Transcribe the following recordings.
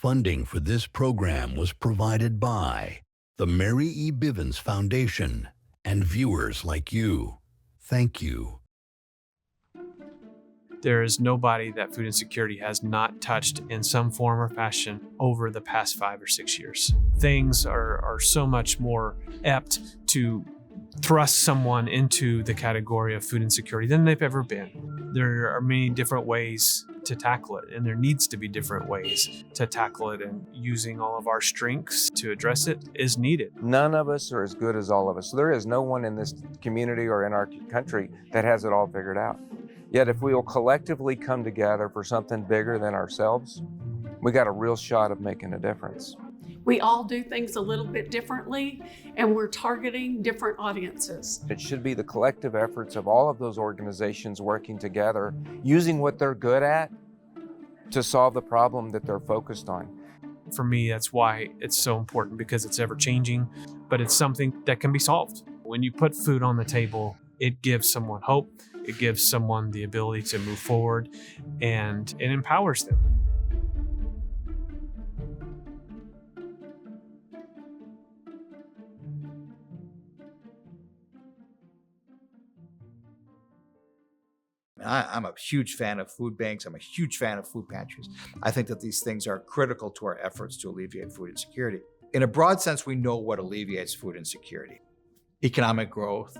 Funding for this program was provided by the Mary E. Bivins Foundation and viewers like you. Thank you. There is nobody that food insecurity has not touched in some form or fashion over the past 5 or 6 years. Things are so much more apt to thrust someone into the category of food insecurity than they've ever been. There are many different ways to tackle it, and there needs to be different ways to tackle it, and using all of our strengths to address it is needed. None of us are as good as all of us. So there is no one in this community or in our country that has it all figured out. Yet if we will collectively come together for something bigger than ourselves, we got a real shot of making a difference. We all do things a little bit differently, and we're targeting different audiences. It should be the collective efforts of all of those organizations working together, using what they're good at to solve the problem that they're focused on. For me, that's why it's so important, because it's ever changing, but it's something that can be solved. When you put food on the table, it gives someone hope, it gives someone the ability to move forward, and it empowers them. I'm a huge fan of food banks. I'm a huge fan of food pantries. I think that these things are critical to our efforts to alleviate food insecurity. In a broad sense, we know what alleviates food insecurity: economic growth,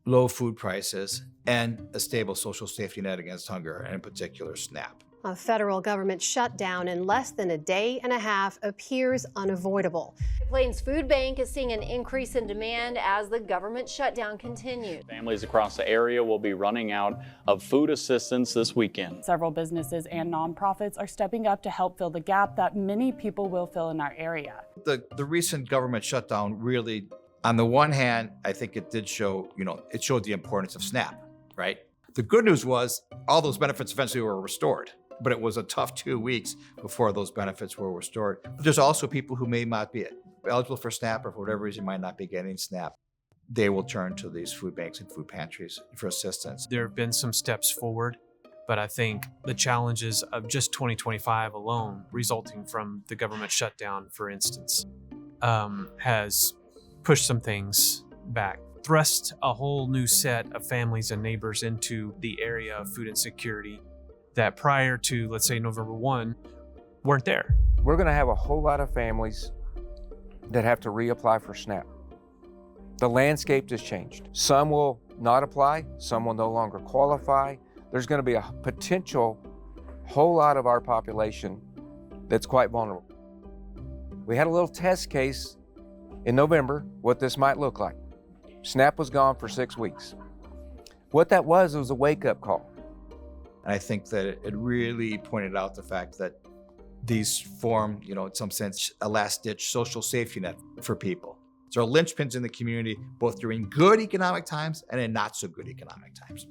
low food prices, and a stable social safety net against hunger, and in particular, SNAP. A federal government shutdown in less than a day and a half appears unavoidable. Plains Food Bank is seeing an increase in demand as the government shutdown continues. Families across the area will be running out of food assistance this weekend. Several businesses and nonprofits are stepping up to help fill the gap that many people will fill in our area. The recent government shutdown really, on the one hand, I think it did show, it showed the importance of SNAP, right? The good news was all those benefits eventually were restored, but it was a tough 2 weeks before those benefits were restored. But there's also people who may not be eligible for SNAP, or for whatever reason might not be getting SNAP. They will turn to these food banks and food pantries for assistance. There have been some steps forward, but I think the challenges of just 2025 alone, resulting from the government shutdown, for instance, has pushed some things back, thrust a whole new set of families and neighbors into the area of food insecurity that prior to, let's say, November 1, weren't there. We're going to have a whole lot of families that have to reapply for SNAP. The landscape has changed. Some will not apply, some will no longer qualify. There's going to be a potential whole lot of our population that's quite vulnerable. We had a little test case in November, what this might look like. SNAP was gone for 6 weeks. What that was a wake-up call. And I think that it really pointed out the fact that these form, in some sense, a last-ditch social safety net for people. So linchpins in the community, both during good economic times and in not so good economic times.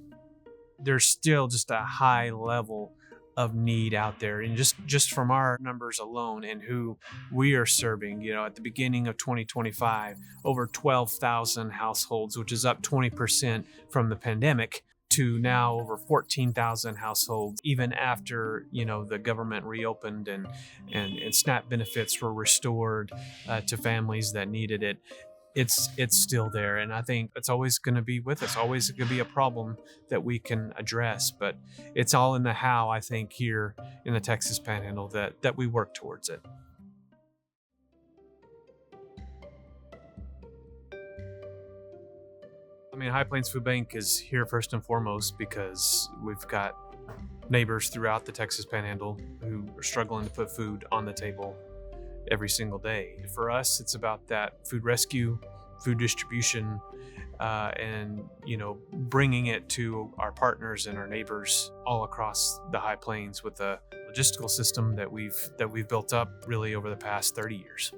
There's still just a high level of need out there, and just from our numbers alone and who we are serving, at the beginning of 2025, over 12,000 households, which is up 20% from the pandemic, to now over 14,000 households, even after the government reopened and SNAP benefits were restored to families that needed it. It's still there, and I think it's always going to be with us, always going to be a problem that we can address, but it's all in the how, I think, here in the Texas Panhandle that we work towards it. High Plains Food Bank is here first and foremost because we've got neighbors throughout the Texas Panhandle who are struggling to put food on the table every single day. For us, it's about that food rescue, food distribution, and bringing it to our partners and our neighbors all across the High Plains with a logistical system that we've built up really over the past 30 years.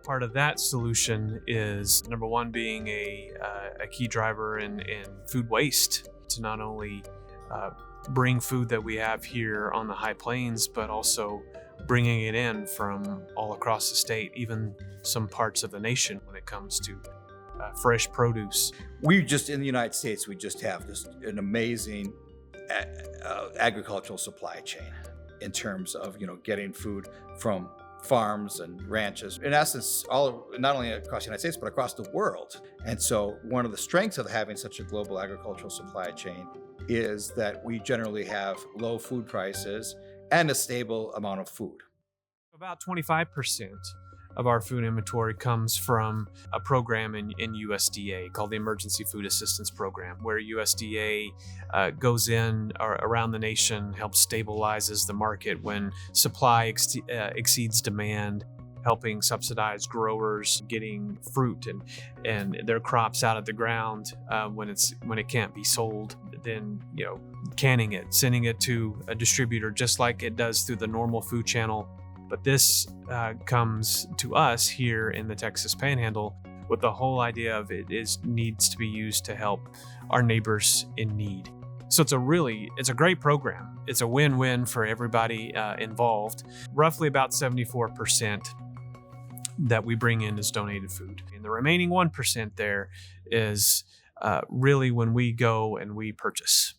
Part of that solution is, number one, being a key driver in food waste, to not only bring food that we have here on the High Plains, but also bringing it in from all across the state, even some parts of the nation when it comes to fresh produce. We just, in the United States, we just have an amazing agricultural supply chain in terms of, getting food from farms and ranches, in essence, not only across the United States, but across the world. And so one of the strengths of having such a global agricultural supply chain is that we generally have low food prices and a stable amount of food. About 25% of our food inventory comes from a program in USDA called the Emergency Food Assistance Program, where USDA goes in around the nation, helps stabilizes the market when supply exceeds demand, helping subsidize growers getting fruit and their crops out of the ground when it can't be sold, then canning it, sending it to a distributor just like it does through the normal food channel. But this comes to us here in the Texas Panhandle with the whole idea of needs to be used to help our neighbors in need. So it's a great program. It's a win-win for everybody involved. Roughly about 74% that we bring in is donated food. And the remaining 1% there is really when we go and we purchase.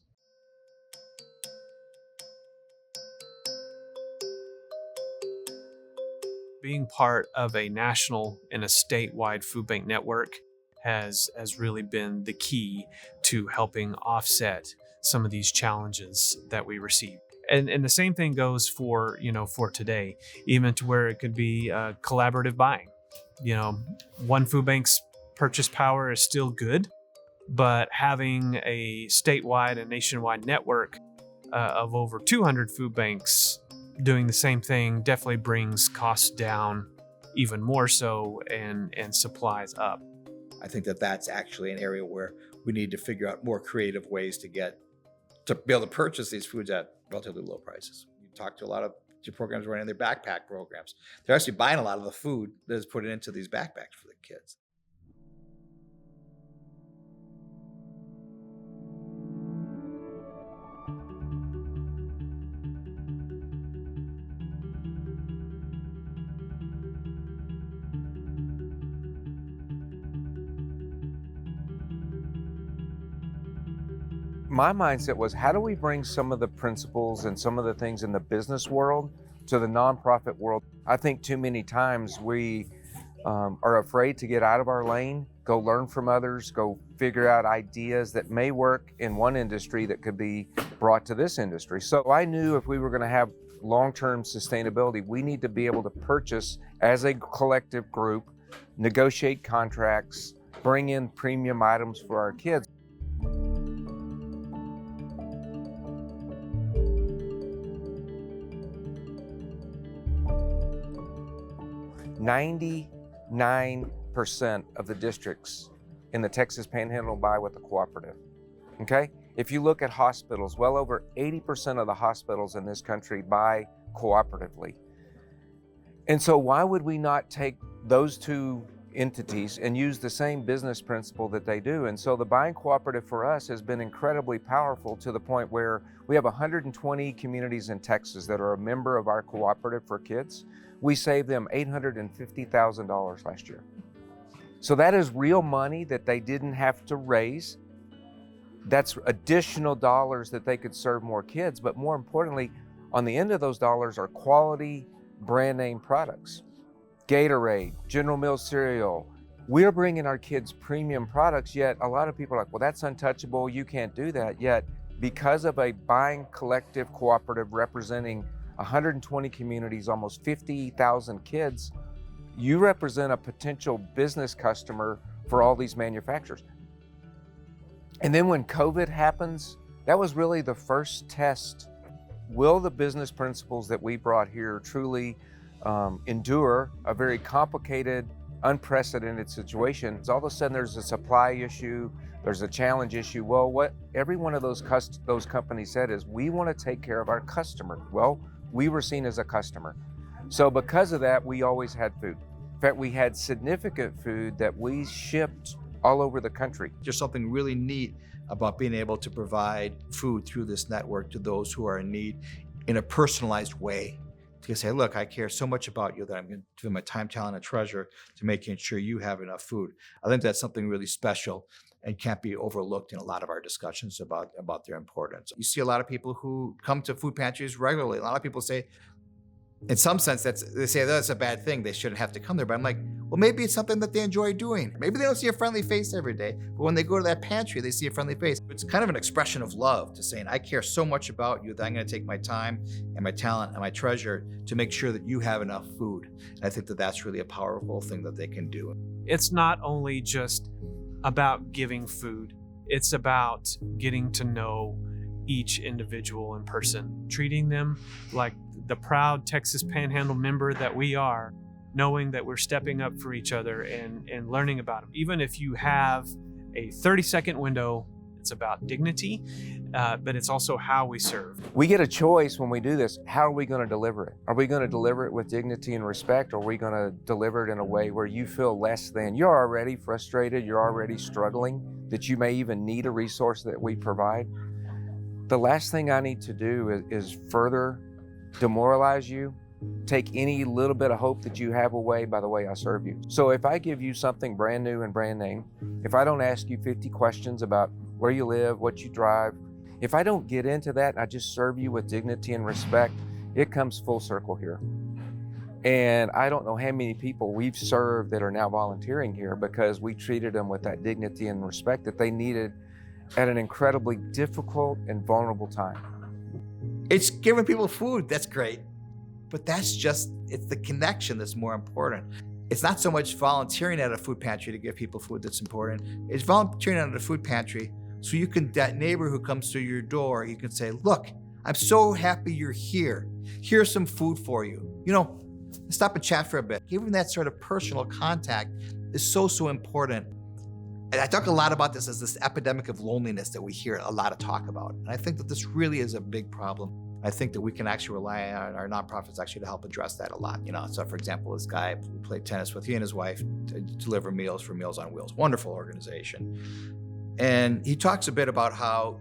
Being part of a national and a statewide food bank network has really been the key to helping offset some of these challenges that we receive. And the same thing goes for today, even to where it could be collaborative buying. One food bank's purchase power is still good, but having a statewide and nationwide network of over 200 food banks doing the same thing definitely brings costs down even more so and supplies up. I think that's actually an area where we need to figure out more creative ways to be able to purchase these foods at relatively low prices. You talk to a lot of programs running their backpack programs. They're actually buying a lot of the food that is put into these backpacks for the kids. My mindset was, how do we bring some of the principles and some of the things in the business world to the nonprofit world? I think too many times we are afraid to get out of our lane, go learn from others, go figure out ideas that may work in one industry that could be brought to this industry. So I knew if we were going to have long-term sustainability, we need to be able to purchase as a collective group, negotiate contracts, bring in premium items for our kids. "99% of the districts in the Texas Panhandle buy with a cooperative." Okay? If you look at hospitals, well over 80% of the hospitals in this country buy cooperatively. And so why would we not take those two entities and use the same business principle that they do? And so the buying cooperative for us has been incredibly powerful to the point where we have 120 communities in Texas that are a member of our cooperative for kids. We saved them $850,000 last year. So that is real money that they didn't have to raise. That's additional dollars that they could serve more kids. But more importantly, on the end of those dollars are quality brand name products. Gatorade, General Mills cereal. We're bringing our kids premium products, yet a lot of people are like, well, that's untouchable. You can't do that. Yet because of a buying collective cooperative representing 120 communities, almost 50,000 kids, you represent a potential business customer for all these manufacturers. And then when COVID happens, that was really the first test. Will the business principles that we brought here truly endure a very complicated, unprecedented situation? All of a sudden there's a supply issue, there's a challenge issue. Well, what every one of those companies said is, we want to take care of our customer. Well, we were seen as a customer. So because of that, we always had food. In fact, we had significant food that we shipped all over the country. There's something really neat about being able to provide food through this network to those who are in need in a personalized way to say, look, I care so much about you that I'm going to give my time, talent, and treasure to making sure you have enough food. I think that's something really special and can't be overlooked in a lot of our discussions about their importance. You see a lot of people who come to food pantries regularly. A lot of people say, in some sense, they say that's a bad thing. They shouldn't have to come there. But I'm like, well, maybe it's something that they enjoy doing. Maybe they don't see a friendly face every day, but when they go to that pantry, they see a friendly face. It's kind of an expression of love to saying, I care so much about you that I'm going to take my time and my talent and my treasure to make sure that you have enough food. And I think that that's really a powerful thing that they can do. It's not only just about giving food, it's about getting to know each individual in person, treating them like the proud Texas Panhandle member that we are, knowing that we're stepping up for each other and learning about them. Even if you have a 30-second window, it's about dignity, but it's also how we serve. We get a choice when we do this. How are we going to deliver it? Are we going to deliver it with dignity and respect, or are we going to deliver it in a way where you feel less than? You're already frustrated, you're already struggling, that you may even need a resource that we provide. The last thing I need to do is further demoralize you, take any little bit of hope that you have away by the way I serve you. So if I give you something brand new and brand name, if I don't ask you 50 questions about where you live, what you drive, if I don't get into that and I just serve you with dignity and respect, it comes full circle here. And I don't know how many people we've served that are now volunteering here because we treated them with that dignity and respect that they needed at an incredibly difficult and vulnerable time. It's giving people food, that's great. But it's the connection that's more important. It's not so much volunteering at a food pantry to give people food that's important. It's volunteering at a food pantry so that neighbor who comes through your door, you can say, look, I'm so happy you're here. Here's some food for you. Stop and chat for a bit. Giving that sort of personal contact is so important. And I talk a lot about this as this epidemic of loneliness that we hear a lot of talk about. And I think that this really is a big problem. I think that we can actually rely on our nonprofits actually to help address that a lot. So for example, this guy who played tennis with, he and his wife to deliver meals for Meals on Wheels, wonderful organization. And he talks a bit about how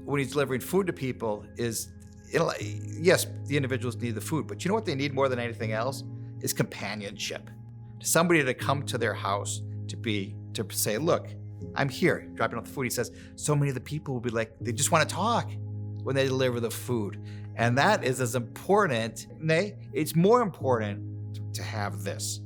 when he's delivering food to people yes, the individuals need the food, but you know what they need more than anything else is companionship. Somebody to come to their house to say, look, I'm here, dropping off the food. He says, so many of the people will be like, they just want to talk when they deliver the food. And that is as important, it's more important to have this,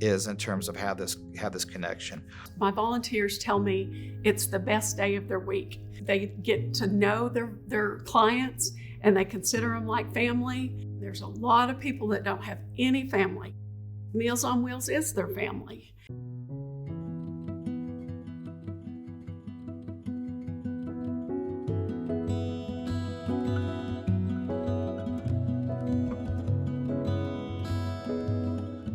is in terms of have this connection. My volunteers tell me it's the best day of their week. They get to know their clients and they consider them like family. There's a lot of people that don't have any family. Meals on Wheels is their family.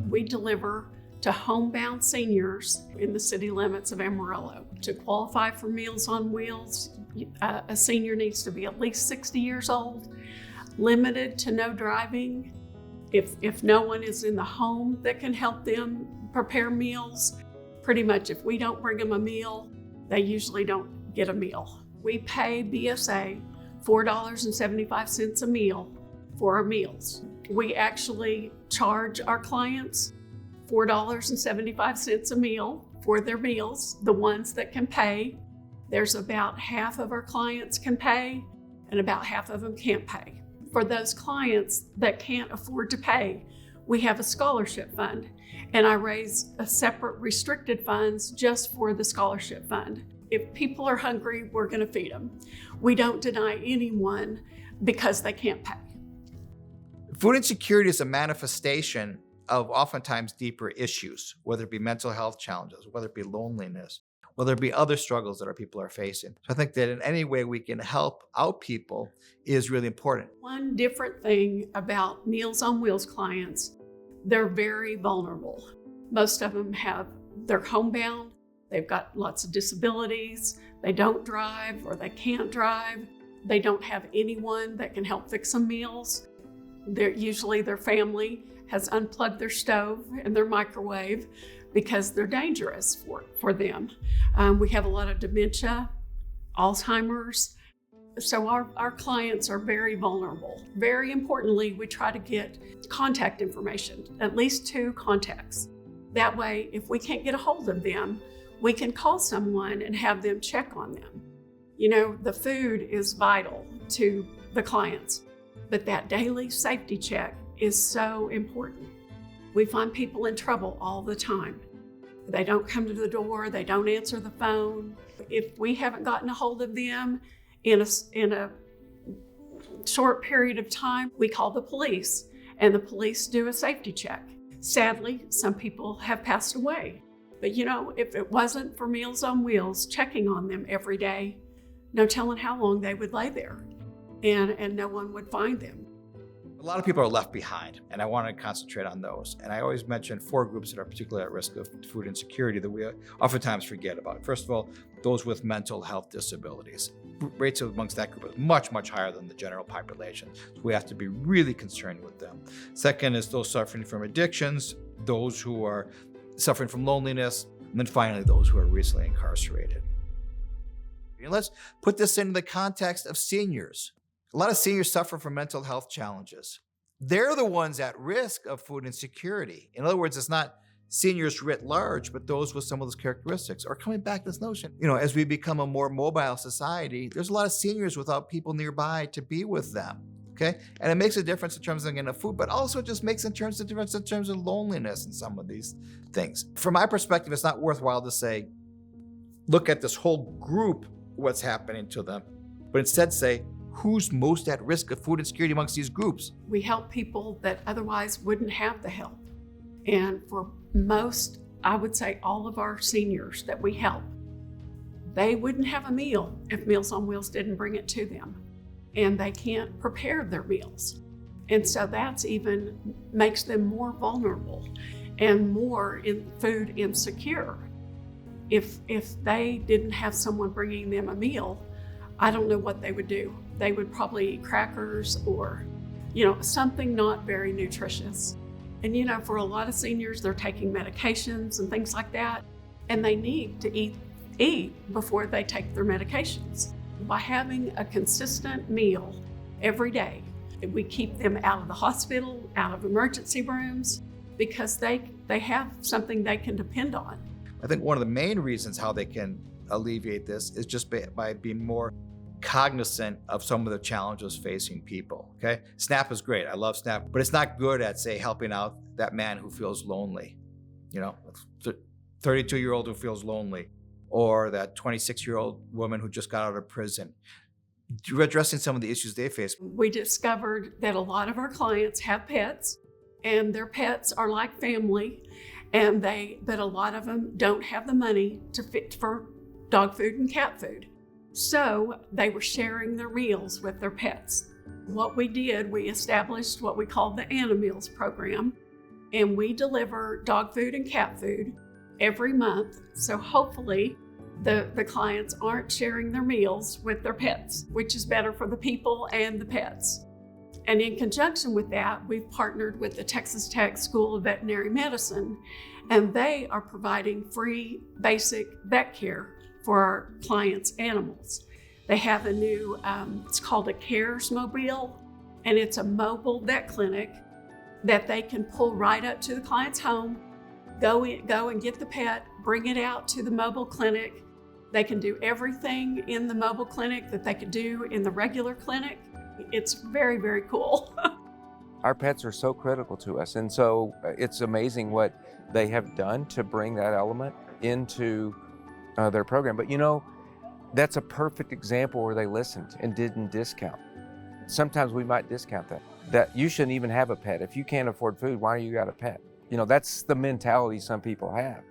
We deliver to homebound seniors in the city limits of Amarillo. To qualify for Meals on Wheels, a senior needs to be at least 60 years old, limited to no driving. If no one is in the home that can help them prepare meals, pretty much if we don't bring them a meal, they usually don't get a meal. We pay BSA $4.75 a meal for our meals. We actually charge our clients $4.75 a meal for their meals, the ones that can pay. There's about half of our clients can pay and about half of them can't pay. For those clients that can't afford to pay, we have a scholarship fund, and I raise a separate restricted funds just for the scholarship fund. If people are hungry, we're going to feed them. We don't deny anyone because they can't pay. Food insecurity is a manifestation of oftentimes deeper issues, whether it be mental health challenges, whether it be loneliness, whether it be other struggles that our people are facing. So I think that in any way we can help out people is really important. One different thing about Meals on Wheels clients, they're very vulnerable. Most of them they're homebound, they've got lots of disabilities, they don't drive or they can't drive, they don't have anyone that can help fix them meals. Usually their family has unplugged their stove and their microwave because they're dangerous for them. We have a lot of dementia, Alzheimer's. So our clients are very vulnerable. Very importantly, we try to get contact information, at least 2 contacts. That way, if we can't get a hold of them, we can call someone and have them check on them. You know, the food is vital to the clients, but that daily safety check is so important. We find people in trouble all the time. They don't come to the door, they don't answer the phone. If we haven't gotten a hold of them in a short period of time, we call the police, and the police do a safety check. Sadly, some people have passed away. But you know, if it wasn't for Meals on Wheels checking on them every day, no telling how long they would lay there, and no one would find them. A lot of people are left behind, and I want to concentrate on those. And I always mention 4 groups that are particularly at risk of food insecurity that we oftentimes forget about. First of all, those with mental health disabilities. Rates amongst that group are much, much higher than the general population. So we have to be really concerned with them. Second is those suffering from addictions, those who are suffering from loneliness, and then finally those who are recently incarcerated. And let's put this into the context of seniors. A lot of seniors suffer from mental health challenges. They're the ones at risk of food insecurity. In other words, it's not seniors writ large, but those with some of those characteristics. Or coming back to this notion, you know, as we become a more mobile society, there's a lot of seniors without people nearby to be with them. Okay, and it makes a difference in terms of getting food, but also it just makes a difference in terms of loneliness and some of these things. From my perspective, it's not worthwhile to say, look at this whole group, what's happening to them, but instead say, who's most at risk of food insecurity amongst these groups? We help people that otherwise wouldn't have the help. And for most, I would say all of our seniors that we help, they wouldn't have a meal if Meals on Wheels didn't bring it to them. And they can't prepare their meals. And so that's even makes them more vulnerable and more in food insecure. If they didn't have someone bringing them a meal, I don't know what they would do. They would probably eat crackers or, you know, something not very nutritious. And you know, for a lot of seniors, they're taking medications and things like that, and they need to eat before they take their medications. By having a consistent meal every day, we keep them out of the hospital, out of emergency rooms, because they have something they can depend on. I think one of the main reasons how they can alleviate this is just by being more cognizant of some of the challenges facing people, okay? SNAP is great, I love SNAP, but it's not good at, say, helping out that man who feels lonely, you know, 32-year-old who feels lonely, or that 26-year-old woman who just got out of prison. You're addressing some of the issues they face. We discovered that a lot of our clients have pets, and their pets are like family, but a lot of them don't have the money to fit for dog food and cat food. So they were sharing their meals with their pets. What we did, we established what we called the Anna Meals program, and we deliver dog food and cat food every month. So hopefully the clients aren't sharing their meals with their pets, which is better for the people and the pets. And in conjunction with that, we've partnered with the Texas Tech School of Veterinary Medicine, and they are providing free basic vet care for our clients' animals. They have a new, it's called a CARES mobile, and it's a mobile vet clinic that they can pull right up to the client's home, go and get the pet, bring it out to the mobile clinic. They can do everything in the mobile clinic that they could do in the regular clinic. It's very, very cool. Our pets are so critical to us, and so it's amazing what they have done to bring that element into their program. But you know, that's a perfect example where they listened and didn't discount. Sometimes we might discount that you shouldn't even have a pet. If you can't afford food, why do you got a pet? You know, that's the mentality some people have.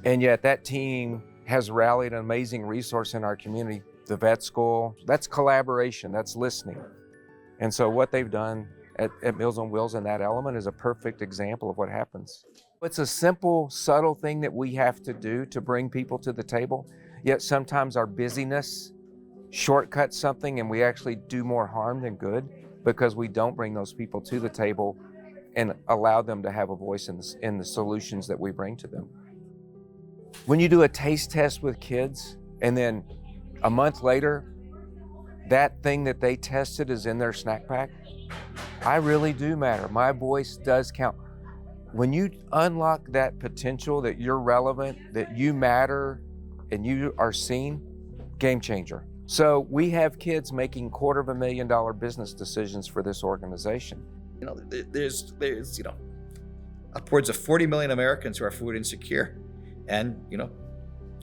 And yet that team has rallied an amazing resource in our community, the vet school. That's collaboration, that's listening. And so what they've done at Meals on Wheels in that element is a perfect example of what happens. It's a simple, subtle thing that we have to do to bring people to the table, yet sometimes our busyness shortcuts something and we actually do more harm than good because we don't bring those people to the table and allow them to have a voice in the solutions that we bring to them. When you do a taste test with kids and then a month later, that thing that they tested is in their snack pack, I really do matter. My voice does count. When you unlock that potential that you're relevant, that you matter, and you are seen, game changer. So we have kids making $250,000 business decisions for this organization. You know, there's upwards of 40 million Americans who are food insecure, and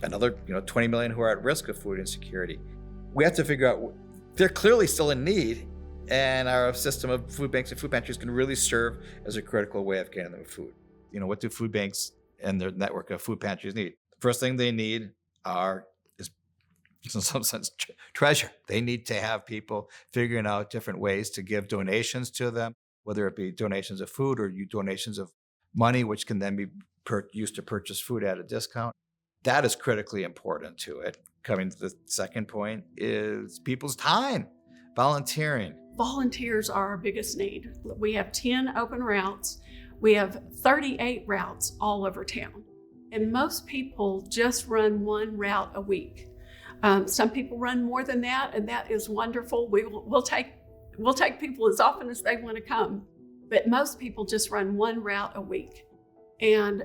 another 20 million who are at risk of food insecurity. We have to figure out, they're clearly still in need, and our system of food banks and food pantries can really serve as a critical way of getting them food. What do food banks and their network of food pantries need? The first thing they need is in some sense treasure. They need to have people figuring out different ways to give donations to them, whether it be donations of food or donations of money, which can then be used to purchase food at a discount. That is critically important to it. Coming to the second point is people's time, volunteering. Volunteers are our biggest need. We have 10 open routes. We have 38 routes all over town. And most people just run one route a week. Some people run more than that, and that is wonderful. We'll take people as often as they want to come. But most people just run one route a week. And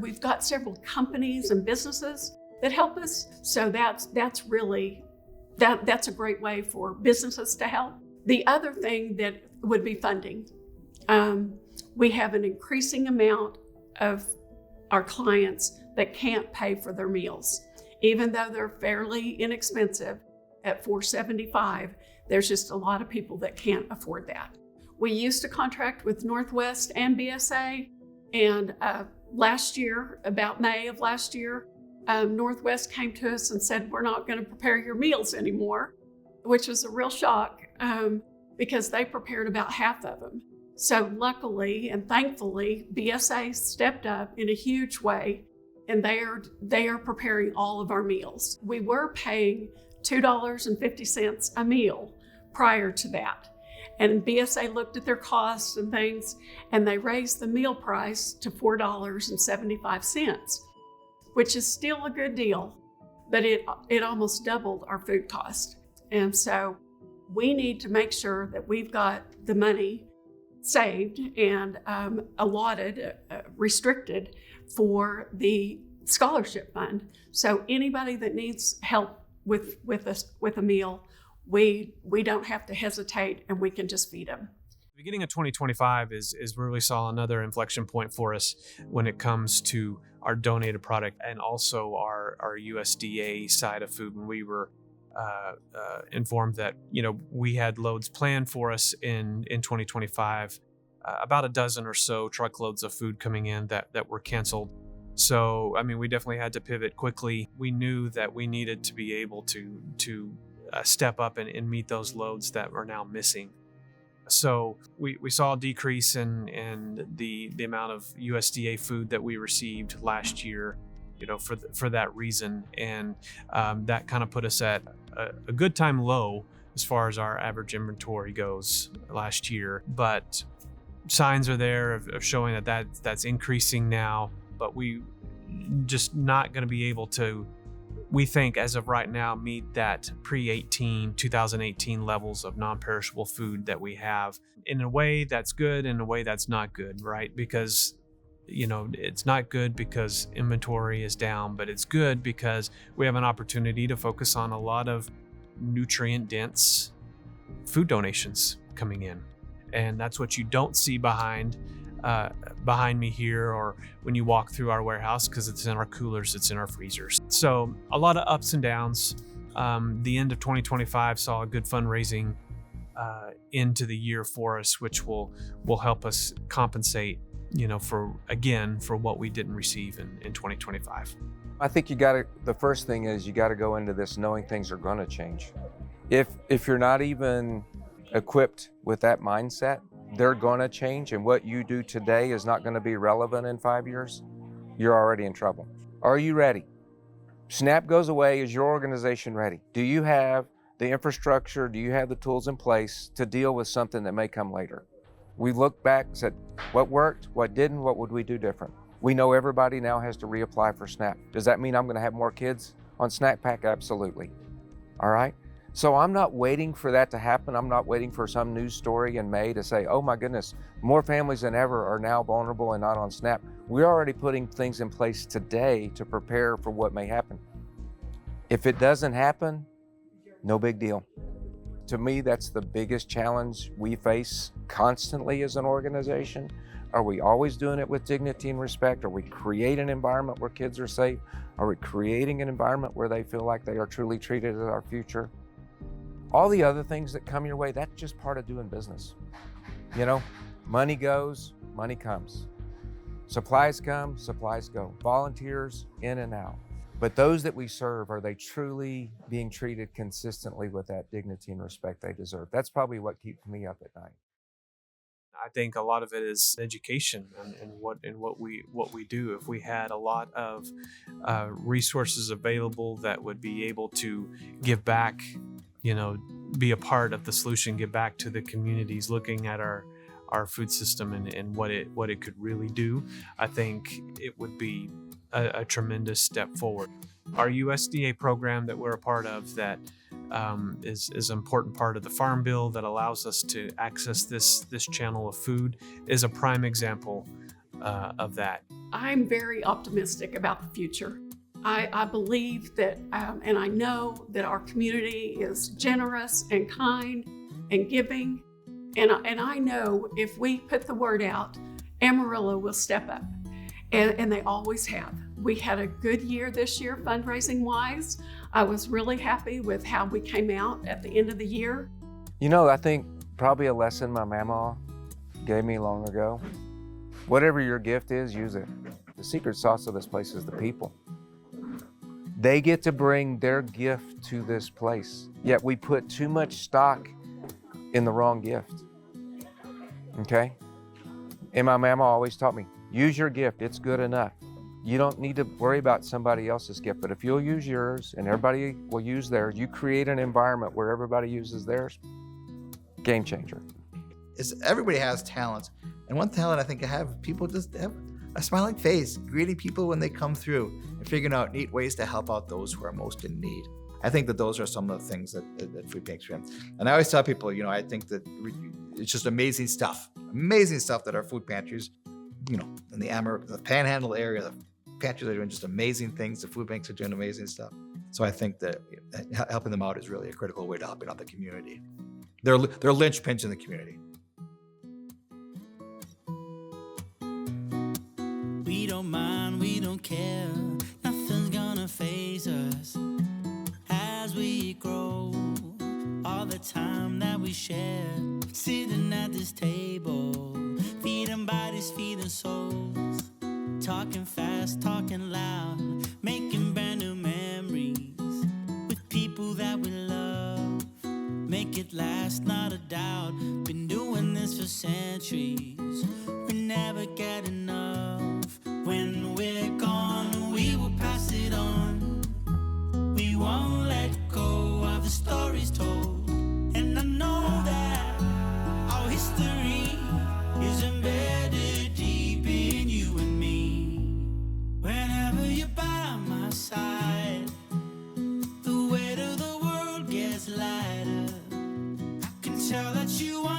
we've got several companies and businesses that help us. So that's a great way for businesses to help. The other thing that would be funding. We have an increasing amount of our clients that can't pay for their meals. Even though they're fairly inexpensive at $4.75, there's just a lot of people that can't afford that. We used to contract with Northwest and BSA, and last year, about May of last year, Northwest came to us and said, we're not going to prepare your meals anymore, which was a real shock because they prepared about half of them. So luckily and thankfully, BSA stepped up in a huge way, and they are preparing all of our meals. We were paying $2.50 a meal prior to that. And BSA looked at their costs and things, and they raised the meal price to $4.75, which is still a good deal, but it almost doubled our food cost. And so we need to make sure that we've got the money saved and allotted, restricted for the scholarship fund. So anybody that needs help with a meal, we don't have to hesitate, and we can just feed them. The beginning of 2025 is really saw another inflection point for us when it comes to our donated product and also our USDA side of food. When we were informed that we had loads planned for us in 2025, about a dozen or so truckloads of food coming in that were canceled. So we definitely had to pivot quickly. We knew that we needed to be able to step up and meet those loads that are now missing. So we saw a decrease in the amount of USDA food that we received last year, for that reason, and that kind of put us at a good time low as far as our average inventory goes last year. But signs are there of showing that's increasing now, but we just not going to be able to, we think as of right now, meet that pre-2018 levels of non-perishable food that we have. In a way that's good, in a way that's not good, right? Because it's not good because inventory is down, but it's good because we have an opportunity to focus on a lot of nutrient-dense food donations coming in. And that's what you don't see behind me here, or when you walk through our warehouse, because it's in our coolers, it's in our freezers. So a lot of ups and downs. The end of 2025 saw a good fundraising into the year for us, which will help us compensate for what we didn't receive in 2025. I think the first thing is you got to go into this knowing things are going to change. If you're not even equipped with that mindset, they're going to change, and what you do today is not going to be relevant in 5 years, you're already in trouble. Are you ready? SNAP goes away. Is your organization ready? Do you have the infrastructure? Do you have the tools in place to deal with something that may come later? We looked back and said, what worked, what didn't, what would we do different? We know everybody now has to reapply for SNAP. Does that mean I'm going to have more kids on SNAP Pack? Absolutely. All right? So I'm not waiting for that to happen. I'm not waiting for some news story in May to say, oh my goodness, more families than ever are now vulnerable and not on SNAP. We're already putting things in place today to prepare for what may happen. If it doesn't happen, no big deal. To me, that's the biggest challenge we face constantly as an organization. Are we always doing it with dignity and respect? Are we creating an environment where kids are safe? Are we creating an environment where they feel like they are truly treated as our future? All the other things that come your way, that's just part of doing business. You know, money goes, money comes. Supplies come, supplies go. Volunteers in and out. But those that we serve, are they truly being treated consistently with that dignity and respect they deserve? That's probably what keeps me up at night. I think a lot of it is education and what we do. If we had a lot of resources available that would be able to give back, you know, be a part of the solution, give back to the communities, looking at our food system and what it could really do, I think it would be a tremendous step forward. Our USDA program that we're a part of that is an important part of the Farm Bill that allows us to access this channel of food is a prime example of that. I'm very optimistic about the future. I believe that, and I know that our community is generous and kind and giving. And I know if we put the word out, Amarillo will step up. And they always have. We had a good year this year, fundraising wise. I was really happy with how we came out at the end of the year. You know, I think probably a lesson my mama gave me long ago. Whatever your gift is, use it. The secret sauce of this place is the people. They get to bring their gift to this place. Yet we put too much stock in the wrong gift. Okay? And my mama always taught me, use your gift, it's good enough. You don't need to worry about somebody else's gift, but if you'll use yours and everybody will use theirs, you create an environment where everybody uses theirs. Game changer. Everybody has talents. And one talent I think I have, people just have a smiling face, greeting people when they come through and figuring out neat ways to help out those who are most in need. I think that those are some of the things that food banks are in. And I always tell people, you know, I think that it's just amazing stuff that our food pantries, you know, in the Panhandle area, the pantries are doing just amazing things. The food banks are doing amazing stuff. So I think that helping them out is really a critical way to helping out the community. They're linchpins in the community. We don't mind, we don't care. Nothing's gonna faze us as we grow. All the time that we share, sitting at this table, feeding bodies, feeding souls, talking fast, talking loud, making brand new memories with people that we love. Make it last, not a doubt. Been doing this for centuries. We never get enough. When we're gone, we will pass it on. We won't let go of the stories told. And I know that our history is embedded deep in you and me. Whenever you're by my side, the weight of the world gets lighter. I can tell that you want